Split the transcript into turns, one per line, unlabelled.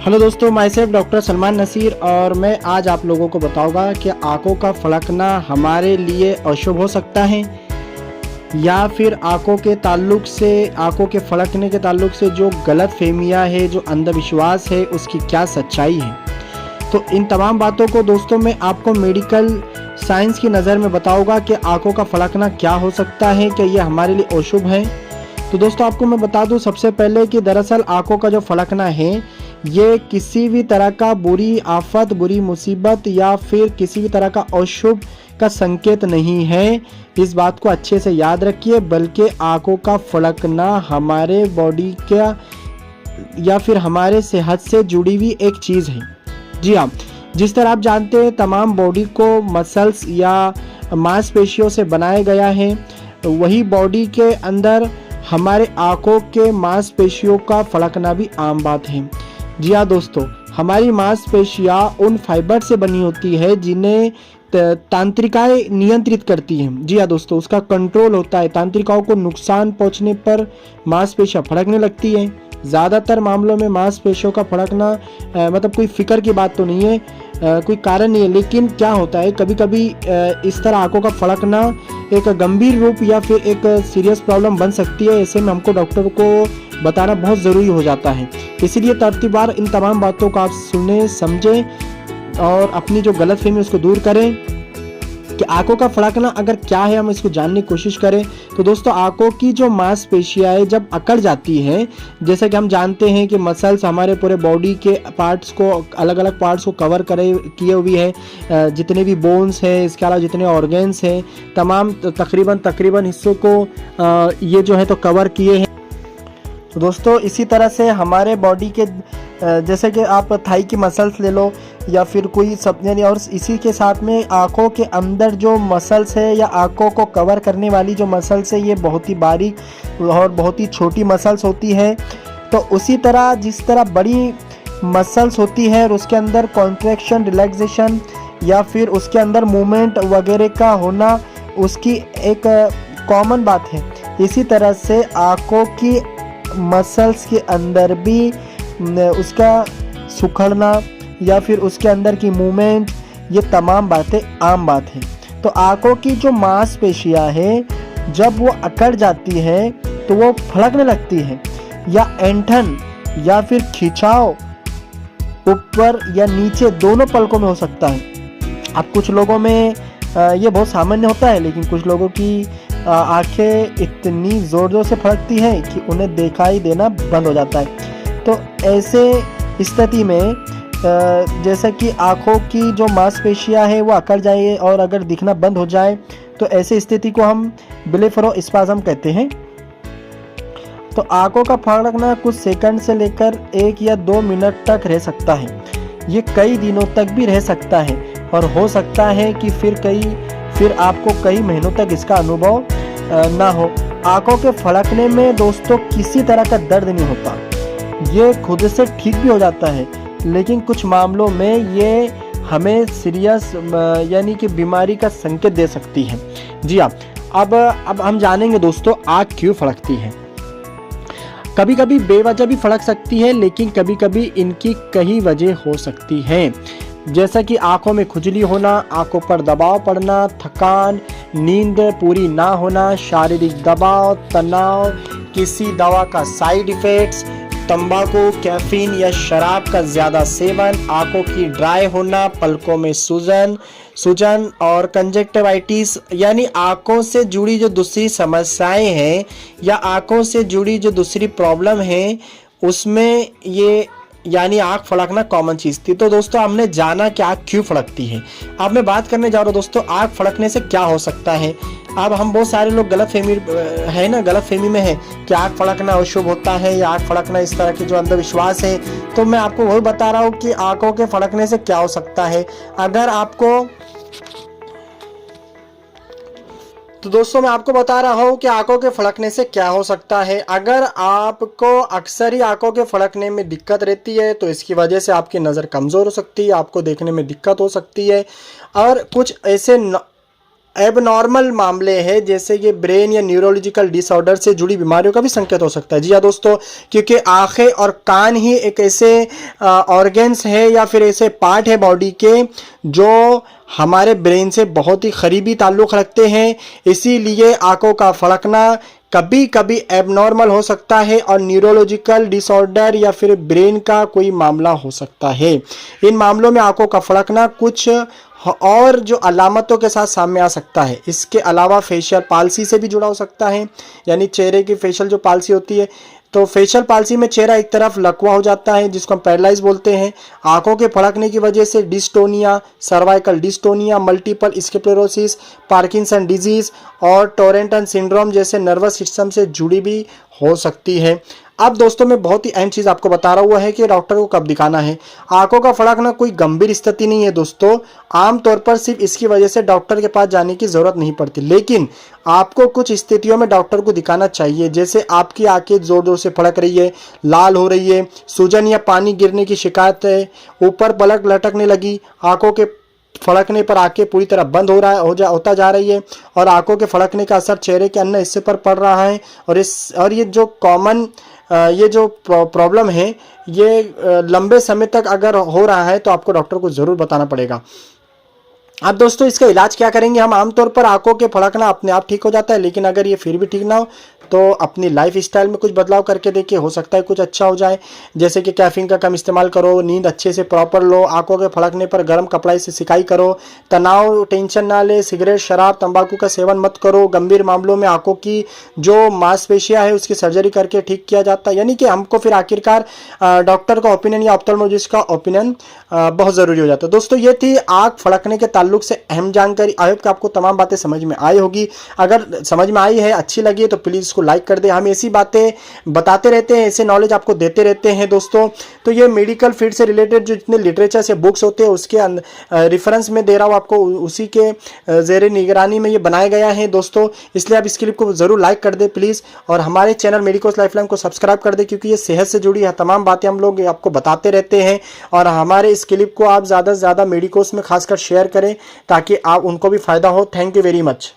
Hello दोस्तों, myself doctor Salman Nasir और मैं आज आप लोगों को बताऊंगा कि आंखों का फड़कना हमारे लिए अशुभ हो सकता है या फिर आंखों के फड़कने के ताल्लुक से जो गलत फहमियाँ है, जो अंधविश्वास है, उसकी क्या सच्चाई है। तो इन तमाम बातों को दोस्तों मैं आपको मेडिकल साइंस की नज़र में बताऊंगा कि आंखों का फड़कना क्या हो सकता है, कि ये हमारे लिए अशुभ है। तो दोस्तों आपको मैं बता दूं सबसे पहले कि दरअसल आंखों का जो फड़कना है ये किसी भी तरह का बुरी आफत, बुरी मुसीबत या फिर किसी भी तरह का अशुभ का संकेत नहीं है। इस बात को अच्छे से याद रखिए, बल्कि आंखों का फड़कना हमारे बॉडी का या फिर हमारे सेहत से जुड़ी हुई एक चीज़ है। जी हाँ, जिस तरह आप जानते हैं तमाम बॉडी को मसल्स या मांसपेशियों से बनाया गया है, वही बॉडी के अंदर हमारे आंखों के मांसपेशियों का फड़कना भी आम बात है। जी हाँ दोस्तों, हमारी मांसपेशियाँ उन फाइबर से बनी होती है जिन्हें तांत्रिकाएं नियंत्रित करती हैं। जी हाँ दोस्तों, उसका कंट्रोल होता है। तांत्रिकाओं को नुकसान पहुंचने पर मांसपेशियाँ फड़कने लगती हैं। ज़्यादातर मामलों में मांसपेशियों का फड़कना मतलब कोई फिक्र की बात तो नहीं है, कोई कारण नहीं है, लेकिन क्या होता है कभी कभी इस तरह आंखों का फड़कना एक गंभीर रूप या फिर एक सीरियस प्रॉब्लम बन सकती है। ऐसे में हमको डॉक्टर को बताना बहुत ज़रूरी हो जाता है। इसीलिए तरतीबार इन तमाम बातों को आप सुने, समझें और अपनी जो गलतफहमी उसको दूर करें कि आंखों का फड़कना अगर क्या है, हम इसको जानने की कोशिश करें। तो दोस्तों आंखों की जो मांसपेशियाँ है जब अकड़ जाती हैं, जैसे कि हम जानते हैं कि मसल्स हमारे पूरे बॉडी के पार्ट्स को, अलग अलग पार्ट्स को कवर किए हुए हैं, जितने भी बोन्स हैं, इसके अलावा जितने ऑर्गेन्स हैं, तमाम तकरीबन हिस्सों को ये जो है तो कवर किए हैं। तो दोस्तों इसी तरह से हमारे बॉडी के जैसे कि आप थाई की मसल्स ले लो या फिर कोई सब, यानी और इसी के साथ में आँखों के अंदर जो मसल्स है या आँखों को कवर करने वाली जो मसल्स है, ये बहुत ही बारीक और बहुत ही छोटी मसल्स होती है। तो उसी तरह जिस तरह बड़ी मसल्स होती है और उसके अंदर कॉन्ट्रैक्शन, रिलैक्सेशन या फिर उसके अंदर मूवमेंट वगैरह का होना उसकी एक कॉमन बात है, इसी तरह से आँखों की मसल्स के अंदर भी उसका सुखड़ना या फिर उसके अंदर की मूवमेंट, ये तमाम बातें आम बात है। तो आंखों की जो मांसपेशियां हैं जब वो अकड़ जाती है तो वो फड़कने लगती है, या ऐंठन या फिर खिंचाव ऊपर या नीचे दोनों पलकों में हो सकता है। अब कुछ लोगों में ये बहुत सामान्य होता है, लेकिन कुछ लोगों की आंखें इतनी ज़ोर से फड़कती हैं कि उन्हें दिखाई देना बंद हो जाता है। तो ऐसे स्थिति में जैसे कि आँखों की जो मांसपेशियां हैं वो अकड़ जाए और अगर दिखना बंद हो जाए, तो ऐसी स्थिति को हम ब्लेफरोस्पाज्म कहते हैं। तो आँखों का फड़कना कुछ सेकंड से लेकर 1 या 2 मिनट तक रह सकता है। ये कई दिनों तक भी रह सकता है और हो सकता है कि फिर आपको कई महीनों तक इसका अनुभव ना हो। आंखों के फड़कने में दोस्तों किसी तरह का दर्द नहीं होता, ये खुद से ठीक भी हो जाता है, लेकिन कुछ मामलों में ये हमें सीरियस यानी कि बीमारी का संकेत दे सकती है। जी हाँ, अब हम जानेंगे दोस्तों आँख क्यों फड़कती है। कभी कभी बेवजह भी फड़क सकती है, लेकिन कभी कभी इनकी कई वजह हो सकती हैं, जैसा कि आंखों में खुजली होना, आंखों पर दबाव पड़ना, थकान, नींद पूरी ना होना, शारीरिक दबाव, तनाव, किसी दवा का साइड इफ़ेक्ट्स, तंबाकू, कैफीन या शराब का ज़्यादा सेवन, आंखों की ड्राई होना, पलकों में सूजन और कंजक्टिवाइटिस, यानी आंखों से जुड़ी जो दूसरी समस्याएं हैं या आंखों से जुड़ी जो दूसरी प्रॉब्लम है, उसमें ये यानी आँख फड़कना कॉमन चीज़ थी। तो दोस्तों हमने जाना कि आँख क्यों फड़कती है। अब मैं बात करने जा रहा हूँ दोस्तों आँख फड़कने से क्या हो सकता है। अब हम बहुत सारे लोग गलतफहमी में है कि आँख फड़कना अशुभ होता है या आँख फड़कना इस तरह के जो अंधविश्वास है। तो मैं आपको वही बता रहा हूँ कि आँखों के फड़कने से क्या हो सकता है। तो दोस्तों मैं आपको बता रहा हूँ कि आंखों के फड़कने से क्या हो सकता है। अगर आपको अक्सर ही आंखों के फड़कने में दिक्कत रहती है तो इसकी वजह से आपकी नज़र कमज़ोर हो सकती है, आपको देखने में दिक्कत हो सकती है। और कुछ एबनॉर्मल मामले हैं, जैसे कि ब्रेन या न्यूरोलॉजिकल डिसऑर्डर से जुड़ी बीमारियों का भी संकेत हो सकता है। जी हाँ दोस्तों, क्योंकि आंखें और कान ही एक ऐसे ऑर्गन्स है या फिर ऐसे पार्ट है बॉडी के जो हमारे ब्रेन से बहुत ही करीबी ताल्लुक़ रखते हैं। इसीलिए आंखों का फड़कना कभी कभी एबनॉर्मल हो सकता है और न्यूरोलॉजिकल डिसऑर्डर या फिर ब्रेन का कोई मामला हो सकता है। इन मामलों में आंखों का फड़कना कुछ और जो अलामतों के साथ सामने आ सकता है। इसके अलावा फेशियल पाल्सी से भी जुड़ा हो सकता है, यानी चेहरे की फेशियल जो पाल्सी होती है, तो फेशियल पाल्सी में चेहरा एक तरफ लकवा हो जाता है जिसको हम पैरालाइज बोलते हैं। आंखों के फड़कने की वजह से dystonia, cervical dystonia, multiple sclerosis, Parkinson disease और टोरेंटन सिंड्रोम जैसे नर्वस सिस्टम से जुड़ी भी हो सकती है। अब दोस्तों मैं बहुत ही अहम चीज़ आपको बता रहा हुआ है कि डॉक्टर को कब दिखाना है। आंखों का फड़कना कोई गंभीर स्थिति नहीं है दोस्तों, आमतौर पर सिर्फ इसकी वजह से डॉक्टर के पास जाने की ज़रूरत नहीं पड़ती, लेकिन आपको कुछ स्थितियों में डॉक्टर को दिखाना चाहिए। जैसे आपकी आंखें ज़ोर ज़ोर से फड़क रही है, लाल हो रही है, सूजन या पानी गिरने की शिकायत है, ऊपर पलक लटकने लगी, आंखों के फड़कने पर आंखें पूरी तरह बंद हो रहा है होता जा रही है और आंखों के फड़कने का असर चेहरे के अन्य हिस्से पर पड़ रहा है। और ये जो कॉमन ये जो प्रॉब्लम है ये लंबे समय तक अगर हो रहा है तो आपको डॉक्टर को ज़रूर बताना पड़ेगा। अब दोस्तों इसका इलाज क्या करेंगे हम? आमतौर पर आंखों के फड़कना अपने आप ठीक हो जाता है, लेकिन अगर ये फिर भी ठीक ना हो तो अपनी लाइफ स्टाइल में कुछ बदलाव करके देखिए, हो सकता है कुछ अच्छा हो जाए। जैसे कि कैफीन का कम इस्तेमाल करो, नींद अच्छे से प्रॉपर लो, आंखों के फड़कने पर गर्म कपड़े से सिकाई करो, तनाव टेंशन ना ले, सिगरेट शराब तंबाकू का सेवन मत करो। गंभीर मामलों में आंखों की जो मांसपेशियां है उसकी सर्जरी करके ठीक किया जाता है। यानी कि हमको फिर आखिरकार डॉक्टर का ओपिनियन या ऑप्थेल्मोलॉजिस्ट का ओपिनियन बहुत ज़रूरी हो जाता है। दोस्तों ये थी आँख फड़कने के ताल्लुक से अहम जानकारी। आई होप कि आपको तमाम बातें समझ में आई होगी। अगर समझ में आई है, अच्छी लगी है तो प्लीज़ इसको लाइक कर दें। हम ऐसी बातें बताते रहते हैं, ऐसे नॉलेज आपको देते रहते हैं दोस्तों। तो ये मेडिकल फील्ड से रिलेटेड जो जितने लिटरेचर से बुक्स होते हैं उसके रेफरेंस में दे रहा हूँ आपको, उसी के ज़ेरे निगरानी में ये बनाया गया है दोस्तों। इसलिए आप इस क्लिप को ज़रूर लाइक कर दें प्लीज़, और हमारे चैनल मेडिकोस लाइफलाइन को सब्सक्राइब कर दें, क्योंकि ये सेहत से जुड़ी तमाम बातें हम लोग आपको बताते रहते हैं। और हमारे इस क्लिप को आप ज़्यादा से ज़्यादा मेडिकोस में खासकर शेयर करें ताकि आप उनको भी फ़ायदा हो। Thank you very much.